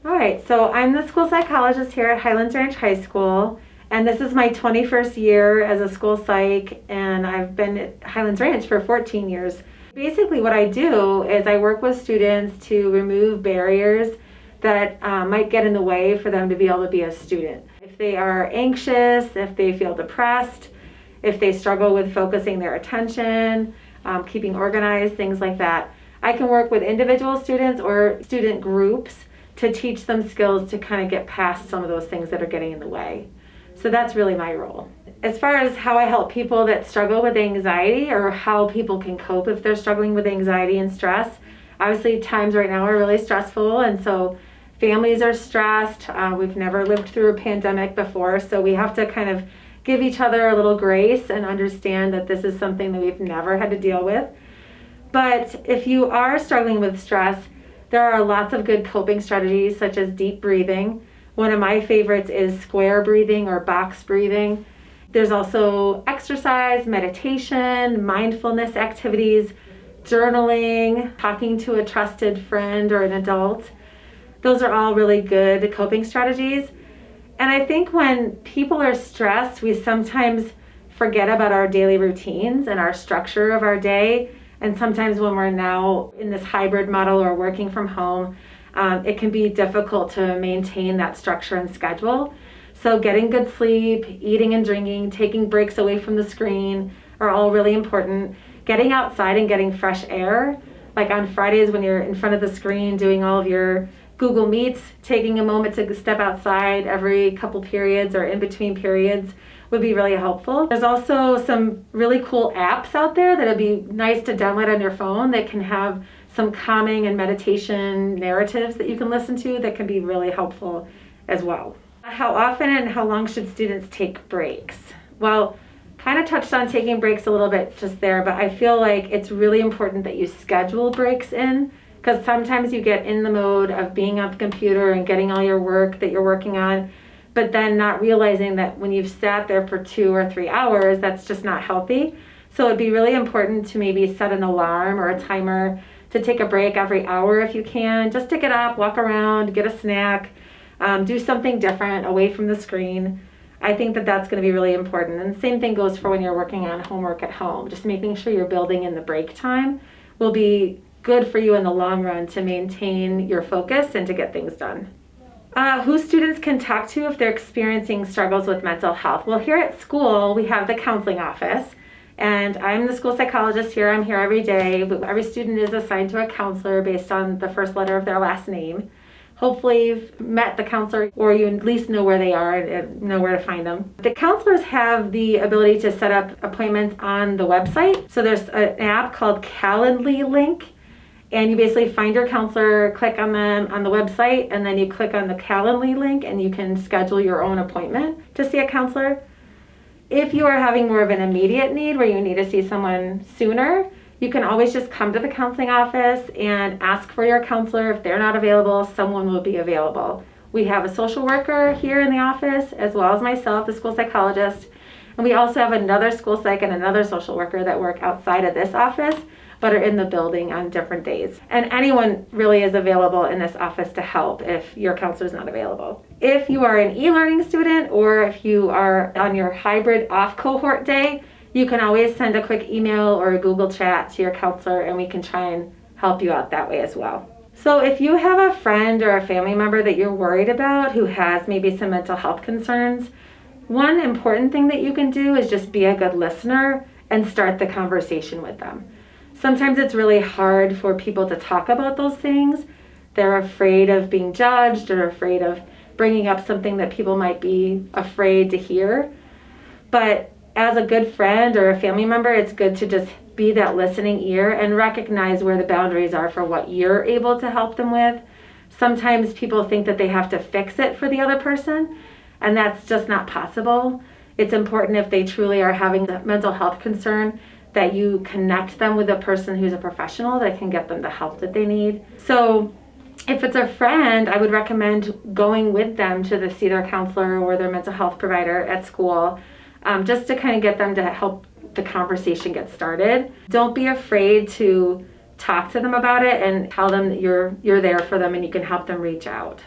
All right, so I'm the school psychologist here at Highlands Ranch High School, and this is my 21st year as a school psych, and I've been at Highlands Ranch for 14 years. Basically, what I do is I work with students to remove barriers that might get in the way for them to be able to be a student. If they are anxious, if they feel depressed, if they struggle with focusing their attention, keeping organized, things like that. I can work with individual students or student groups to teach them skills to kind of get past some of those things that are getting in the way. So that's really my role. As far as how I help people that struggle with anxiety or how people can cope if they're struggling with anxiety and stress, obviously times right now are really stressful, and so families are stressed. We've never lived through a pandemic before, so we have to kind of give each other a little grace and understand that this is something that we've never had to deal with. But if you are struggling with stress, there are lots of good coping strategies such as deep breathing. One of my favorites is square breathing or box breathing. There's also exercise, meditation, mindfulness activities, journaling, talking to a trusted friend or an adult. Those are all really good coping strategies. And I think when people are stressed, we sometimes forget about our daily routines and our structure of our day. And sometimes when we're now in this hybrid model or working from home, it can be difficult to maintain that structure and schedule. So getting good sleep, eating and drinking, taking breaks away from the screen are all really important. Getting outside and getting fresh air, like on Fridays when you're in front of the screen doing all of your Google Meets, taking a moment to step outside every couple periods or in between periods would be really helpful. There's also some really cool apps out there that would be nice to download on your phone that can have some calming and meditation narratives that you can listen to that can be really helpful as well. How often and how long should students take breaks? Well, kind of touched on taking breaks a little bit just there, but I feel like it's really important that you schedule breaks in, because sometimes you get in the mode of being on the computer and getting all your work that you're working on, but then not realizing that when you've sat there for 2 or 3 hours, that's just not healthy. So it'd be really important to maybe set an alarm or a timer to take a break every hour if you can. Just to get up, walk around, get a snack, do something different away from the screen. I think that that's going to be really important. And the same thing goes for when you're working on homework at home. Just making sure you're building in the break time will be good for you in the long run to maintain your focus and to get things done. Who students can talk to if they're experiencing struggles with mental health? Well, here at school, we have the counseling office, and I'm the school psychologist here. I'm here every day. Every student is assigned to a counselor based on the first letter of their last name. Hopefully you've met the counselor, or you at least know where they are and know where to find them. The counselors have the ability to set up appointments on the website. So there's an app called Calendly Link, and you basically find your counselor, click on them on the website, and then you click on the Calendly link and you can schedule your own appointment to see a counselor. If you are having more of an immediate need where you need to see someone sooner, you can always just come to the counseling office and ask for your counselor. If they're not available, someone will be available. We have a social worker here in the office, as well as myself, the school psychologist. And we also have another school psych and another social worker that work outside of this office, but are in the building on different days. And anyone really is available in this office to help if your counselor is not available. If you are an e-learning student or if you are on your hybrid off cohort day, you can always send a quick email or a Google chat to your counselor, and we can try and help you out that way as well. So if you have a friend or a family member that you're worried about who has maybe some mental health concerns, one important thing that you can do is just be a good listener and start the conversation with them. Sometimes it's really hard for people to talk about those things. They're afraid of being judged or afraid of bringing up something that people might be afraid to hear. But as a good friend or a family member, it's good to just be that listening ear and recognize where the boundaries are for what you're able to help them with. Sometimes people think that they have to fix it for the other person, and that's just not possible. It's important, if they truly are having a mental health concern, that you connect them with a person who's a professional that can get them the help that they need. So if it's a friend, I would recommend going with them to see their counselor or their mental health provider at school, just to kind of get them to help the conversation get started. Don't be afraid to talk to them about it and tell them that you're there for them and you can help them reach out.